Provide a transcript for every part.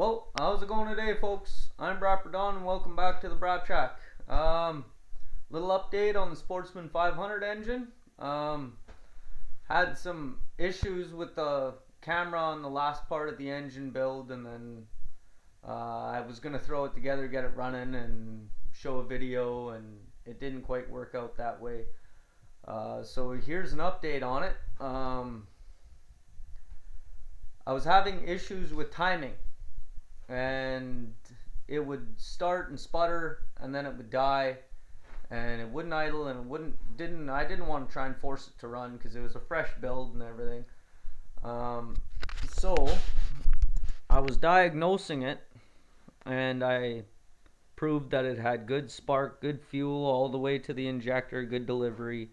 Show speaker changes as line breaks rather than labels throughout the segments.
Well, how's it going today, folks? I'm braap and welcome back to the Braap Shack. Little update on the Sportsman 500 engine. Had some issues with the camera on the last part of the engine build, and then I was gonna throw it together, get it running, and show a video, and it didn't quite work out that way. So here's an update on it. I was having issues with timing, and it would start and sputter, and then it would die, and it wouldn't idle, and I didn't want to try and force it to run because it was a fresh build and everything. So I was diagnosing it, and I proved that it had good spark, good fuel all the way to the injector, good delivery.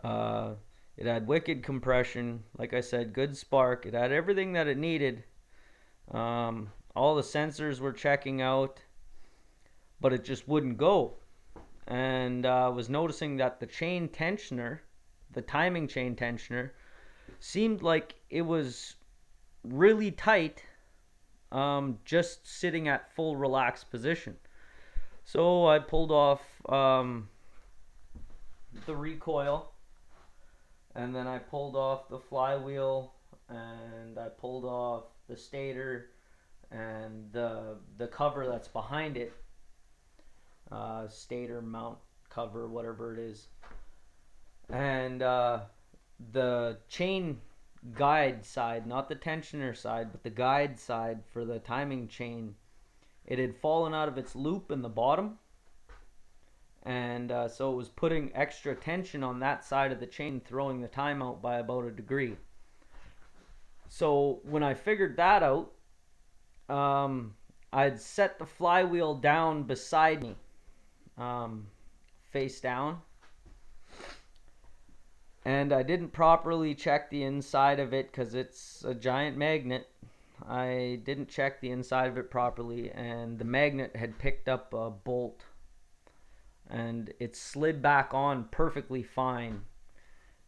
It had wicked compression, like I said, good spark. It had everything that it needed. All the sensors were checking out, but it just wouldn't go. And I was noticing that the chain tensioner, the timing chain tensioner, seemed like it was really tight, just sitting at full relaxed position. So I pulled off the recoil, and then I pulled off the flywheel, and I pulled off the stator and the cover that's behind it, stator mount cover, whatever it is, and the chain guide side, not the tensioner side, but the guide side for the timing chain, it had fallen out of its loop in the bottom, and so it was putting extra tension on that side of the chain, throwing the time out by about a degree. So when I figured that out, I'd set the flywheel down beside me, face down, and I didn't properly check the inside of it because it's a giant magnet. I didn't check the inside of it properly, and the magnet had picked up a bolt, and it slid back on perfectly fine,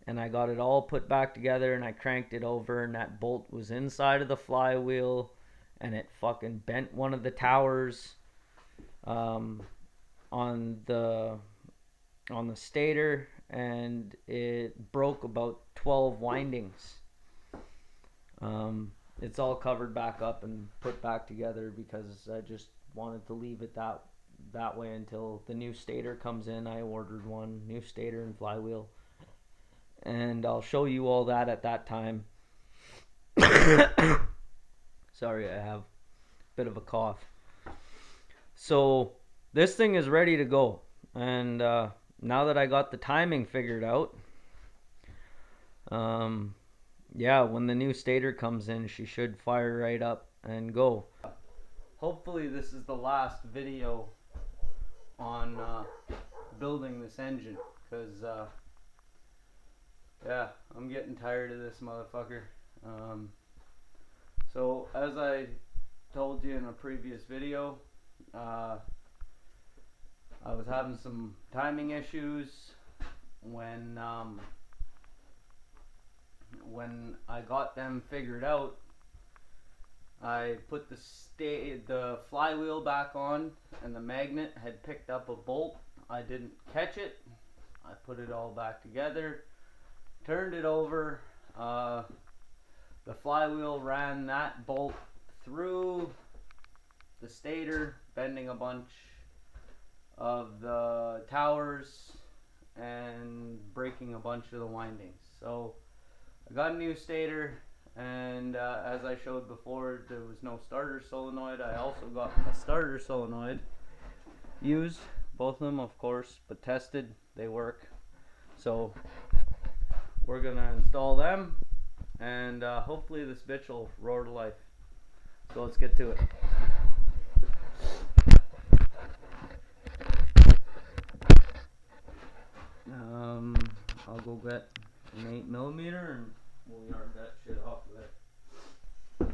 and I got it all put back together, and I cranked it over, and that bolt was inside of the flywheel, and it fucking bent one of the towers on the stator, and it broke about 12 windings. It's all covered back up and put back together because I just wanted to leave it that way until the new stator comes in. I ordered one new stator and flywheel, and I'll show you all that at that time. Sorry, I have a bit of a cough. So this thing is ready to go, and now that I got the timing figured out, yeah, when the new stator comes in, she should fire right up and go. Hopefully this is the last video on building this engine, because yeah, I'm getting tired of this motherfucker. So as I told you in a previous video, I was having some timing issues when I got them figured out. I put the flywheel back on, and the magnet had picked up a bolt. I didn't catch it. I put it all back together, turned it over. The flywheel ran that bolt through the stator, bending a bunch of the towers and breaking a bunch of the windings. So I got a new stator, and as I showed before, there was no starter solenoid. I also got a starter solenoid used, both of them of course, but tested, they work. So we're gonna install them, and hopefully this bitch will roar to life. So let's get to it. I'll go get an 8mm and we'll yard that shit off of there.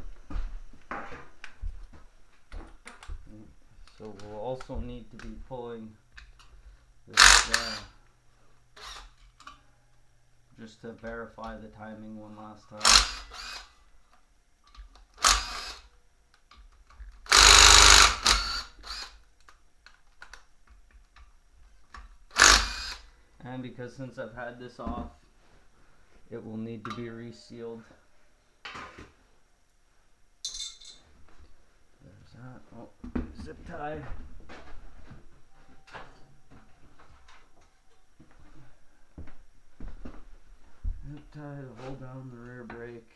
So we'll also need to be pulling this just to verify the timing one last time. And because since I've had this off, it will need to be resealed. There's that. Oh, zip tie. Zip tie to hold down the rear brake.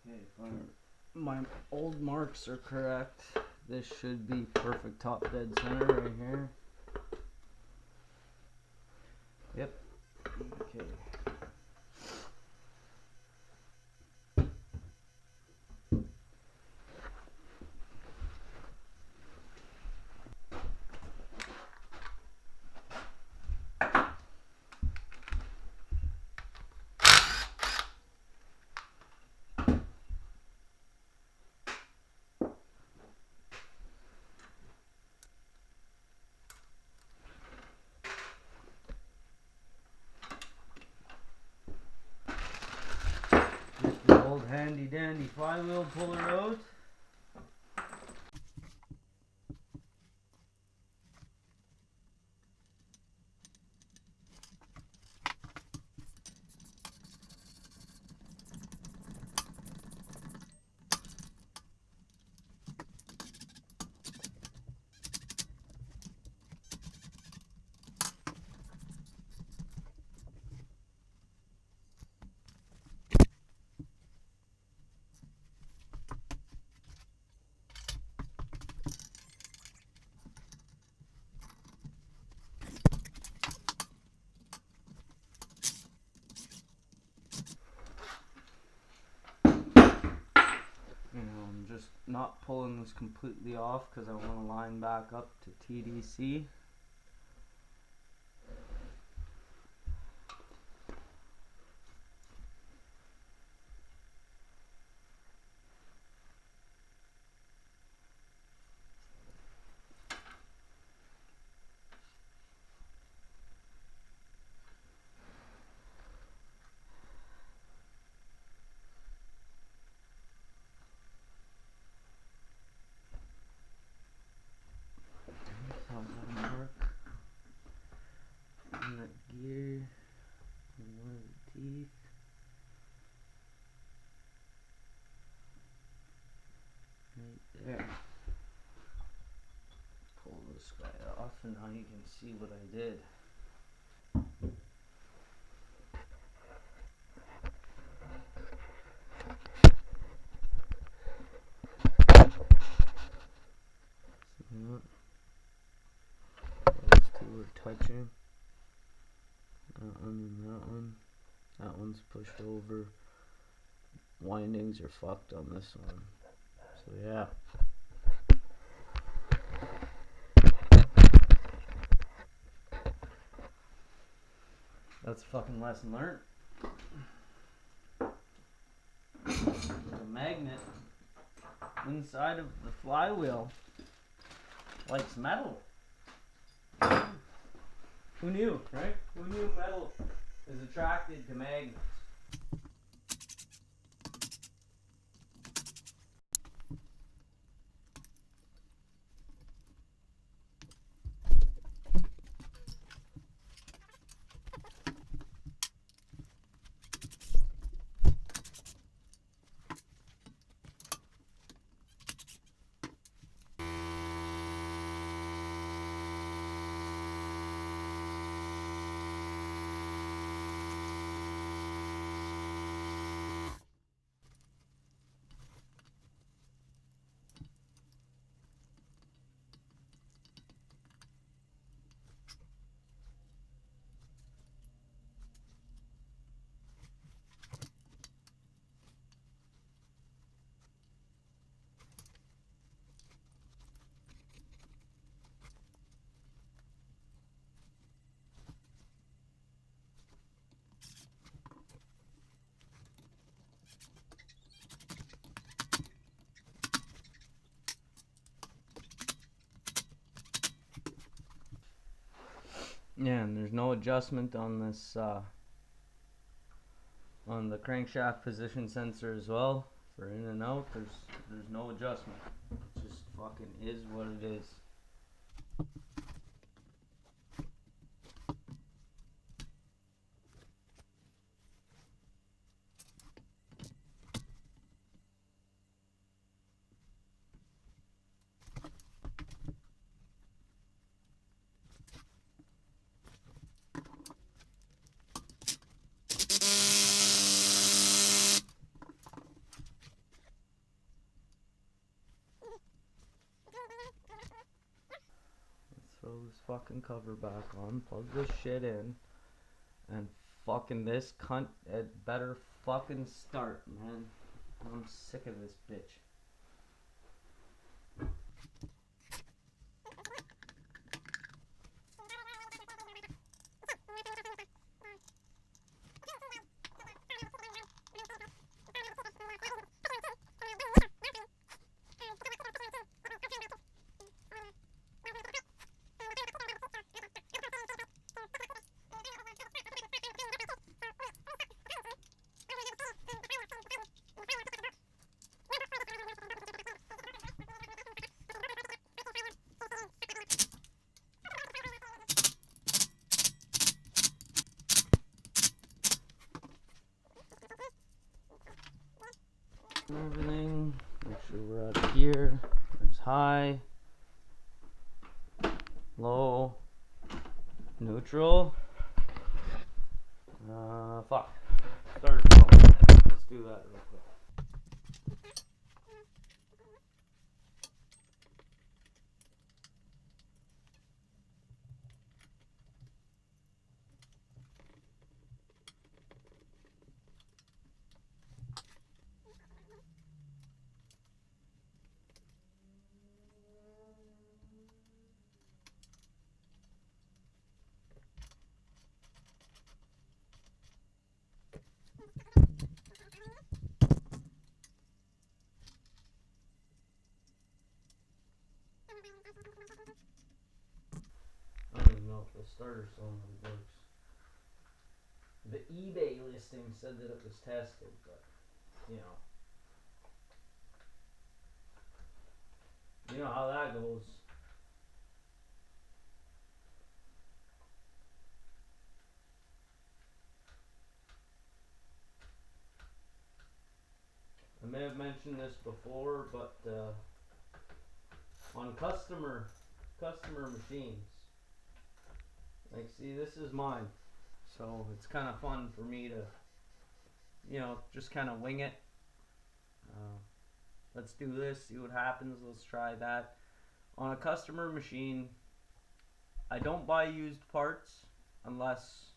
Okay, if my old marks are correct, this should be perfect top dead center right here. Yep. Okay. Get the old handy dandy flywheel puller out. I'm just not pulling this completely off because I want to line back up to TDC. Gear and one of the teeth. Right there. Pull this guy off and now you can see what I did. See that? Those two are touching. That one and that one. That one's pushed over. Windings are fucked on this one. So yeah. That's a fucking lesson learned. The magnet inside of the flywheel likes metal. Who knew, right? Who knew metal is attracted to magnets? Yeah, and there's no adjustment on this on the crankshaft position sensor as well for in and out. There's no adjustment. It just fucking is what it is. Throw this fucking cover back on, plug this shit in, and fucking this cunt, it better fucking start, man. I'm sick of this bitch. Everything, make sure we're out here. There's high, low, neutral. Fuck. Start it going. Let's do that real quick. I don't even know if the starter cylinder works. The eBay listing said that it was tested, but you know how that goes. I may have mentioned this before, but on customer machines, like, see, this is mine, so it's kind of fun for me to, just kind of wing it. Let's do this, see what happens. Let's try that. On a customer machine, I don't buy used parts unless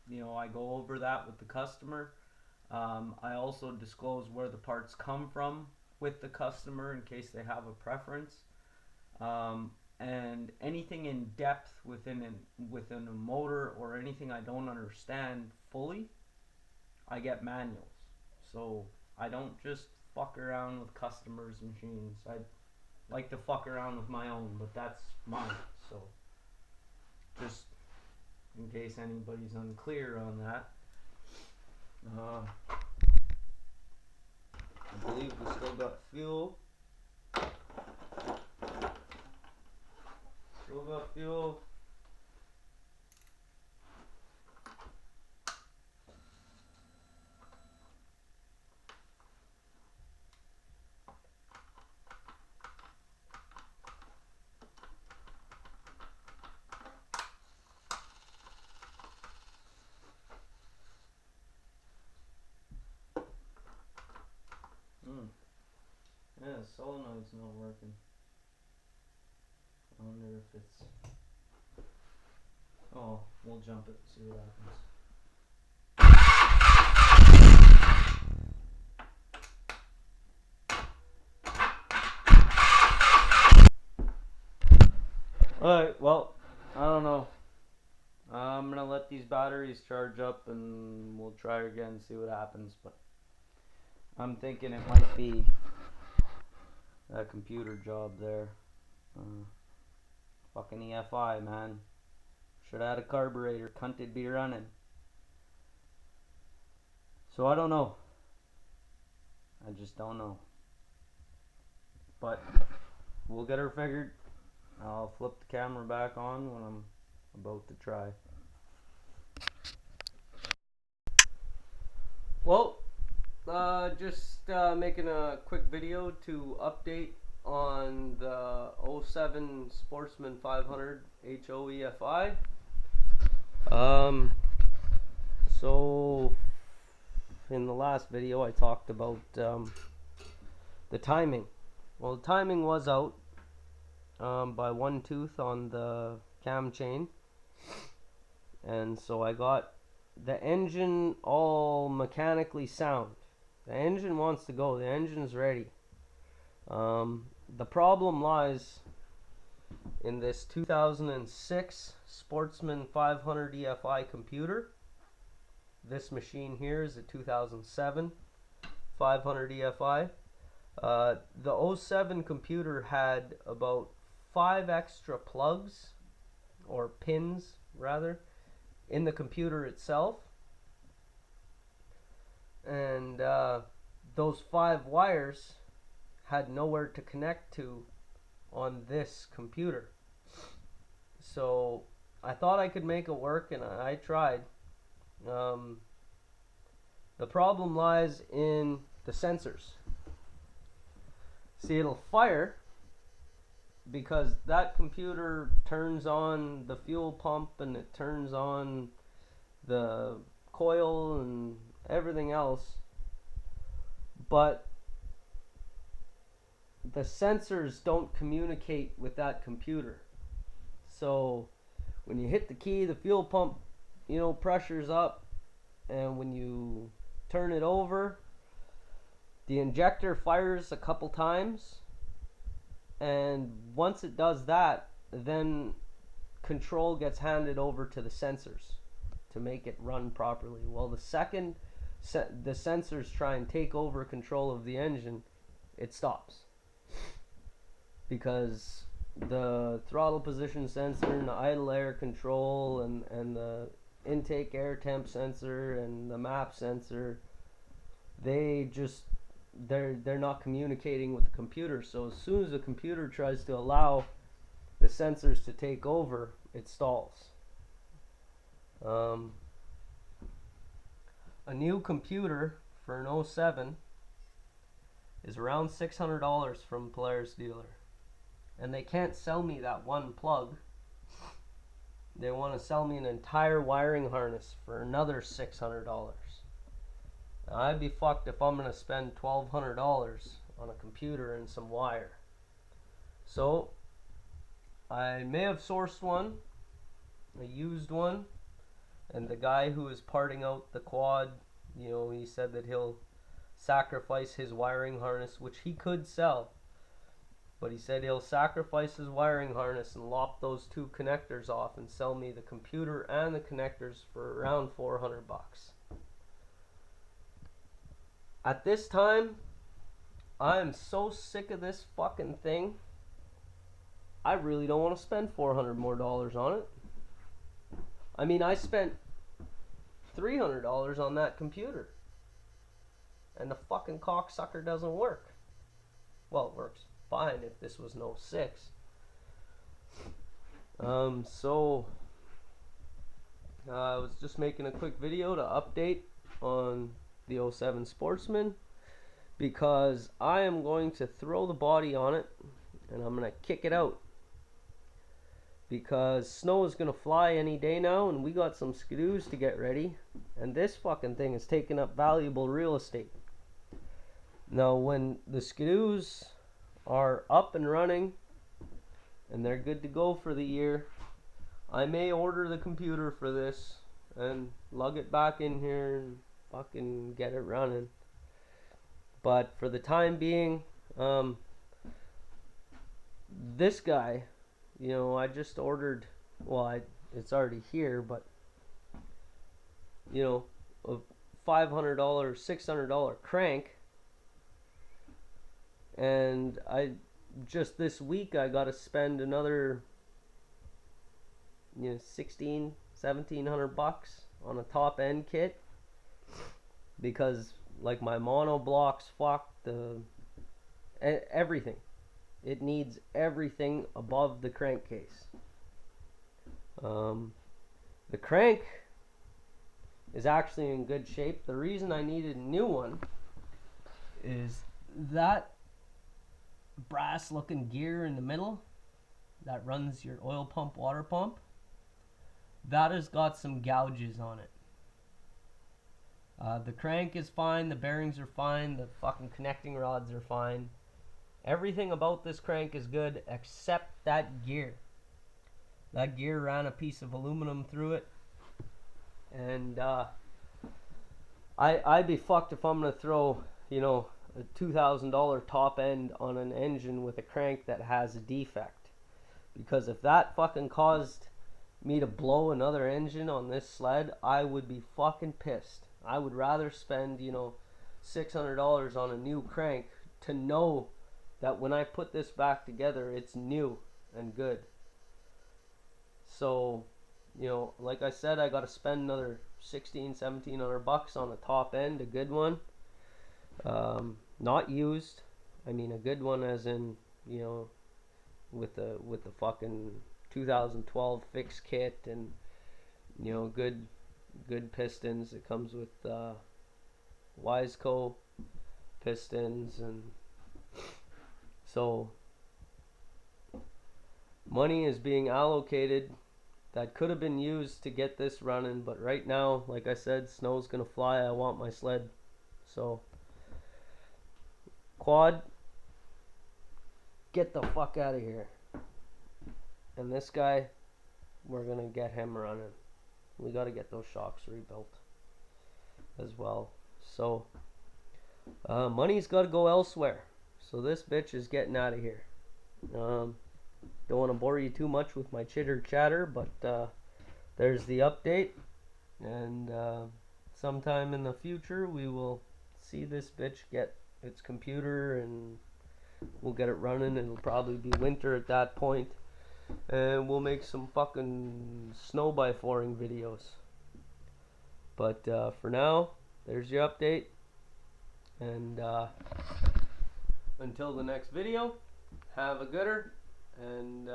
I go over that with the customer. I also disclose where the parts come from with the customer in case they have a preference. And anything in depth within a motor or anything I don't understand fully, I get manuals. So I don't just fuck around with customers' machines. I like to fuck around with my own, but that's mine. So just in case anybody's unclear on that. I believe we still got fuel. Still got fuel. Yeah, the solenoid's not working. I wonder if it's... Oh, we'll jump it, see what happens. Alright, well, I don't know. I'm gonna let these batteries charge up and we'll try again and see what happens, but I'm thinking it might be that computer job there. Fucking EFI, man. Should have had a carburetor. Cunted be running. So I don't know. I just don't know. But we'll get her figured. I'll flip the camera back on when I'm about to try. Well, just making a quick video to update on the 07 Sportsman 500 HO EFI. So in the last video I talked about the timing. Well, the timing was out by one tooth on the cam chain, and so I got the engine all mechanically sound. The engine wants to go. The engine's ready. The problem lies in this 2006 Sportsman 500 EFI computer. This machine here is a 2007 500 EFI. The 07 computer had about 5 extra plugs, or pins rather, in the computer itself, and those 5 wires had nowhere to connect to on this computer. So I thought I could make it work, and I tried. The problem lies in the sensors. See, it'll fire because that computer turns on the fuel pump, and it turns on the coil and everything else, but the sensors don't communicate with that computer. So when you hit the key, the fuel pump, pressure's up, and when you turn it over, the injector fires a couple times, and once it does that, then control gets handed over to the sensors to make it run properly. Well, the second the sensors try and take over control of the engine, it stops, because the throttle position sensor and the idle air control and the intake air temp sensor and the map sensor, they're not communicating with the computer. So as soon as the computer tries to allow the sensors to take over, it stalls. A new computer for an 07 is around $600 from Polaris dealer, and they can't sell me that one plug. They want to sell me an entire wiring harness for another $600. Now, I'd be fucked if I'm going to spend $1,200 on a computer and some wire. So I may have sourced one, a used one, and the guy who is parting out the quad, he said that he'll sacrifice his wiring harness, which he could sell, but he said he'll sacrifice his wiring harness and lop those 2 connectors off and sell me the computer and the connectors for around $400. At this time, I am so sick of this fucking thing, I really don't want to spend $400 more on it. I mean, I spent $300 on that computer, and the fucking cocksucker doesn't work. Well, it works fine if this was an 06. So I was just making a quick video to update on the 07 Sportsman, because I am going to throw the body on it and I'm going to kick it out, because snow is going to fly any day now, and we got some skidoos to get ready, and this fucking thing is taking up valuable real estate. Now when the skidoos are up and running and they're good to go for the year, I may order the computer for this and lug it back in here and fucking get it running. But for the time being, this guy, I just ordered, well, it's already here, but a $500, $600 crank, and just this week I got to spend another
$1,600-1,700 on a top end kit, because like my mono blocks, fuck the everything. It needs everything above the crankcase. The crank is actually in good shape. The reason I needed a new one is that brass looking gear in the middle that runs your oil pump, water pump, that has got some gouges on it. The crank is fine, the bearings are fine, the fucking connecting rods are fine. Everything about this crank is good except that gear. That gear ran a piece of aluminum through it, and I'd be fucked if I'm gonna throw, a $2,000 top end on an engine with a crank that has a defect. Because if that fucking caused me to blow another engine on this sled, I would be fucking pissed. I would rather spend, $600 on a new crank to know that when I put this back together, it's new and good. So, like I said, I got to spend another $1,600-1,700 on a top end, a good one. Not used. I mean, a good one as in, with the fucking 2012 fix kit, and good pistons. It comes with Wiseco pistons, and so money is being allocated that could have been used to get this running, but right now, like I said, snow's gonna fly. I want my sled. So quad, get the fuck out of here. And this guy, we're gonna get him running. We gotta get those shocks rebuilt as well. So money's gotta go elsewhere. So this bitch is getting out of here. Don't want to bore you too much with my chitter chatter, but there's the update, and sometime in the future we will see this bitch get its computer, and we'll get it running. It'll probably be winter at that point, and we'll make some fucking snow by foring videos. But for now, there's your update, and until the next video, have a gooder, and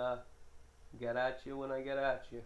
get at you when I get at you.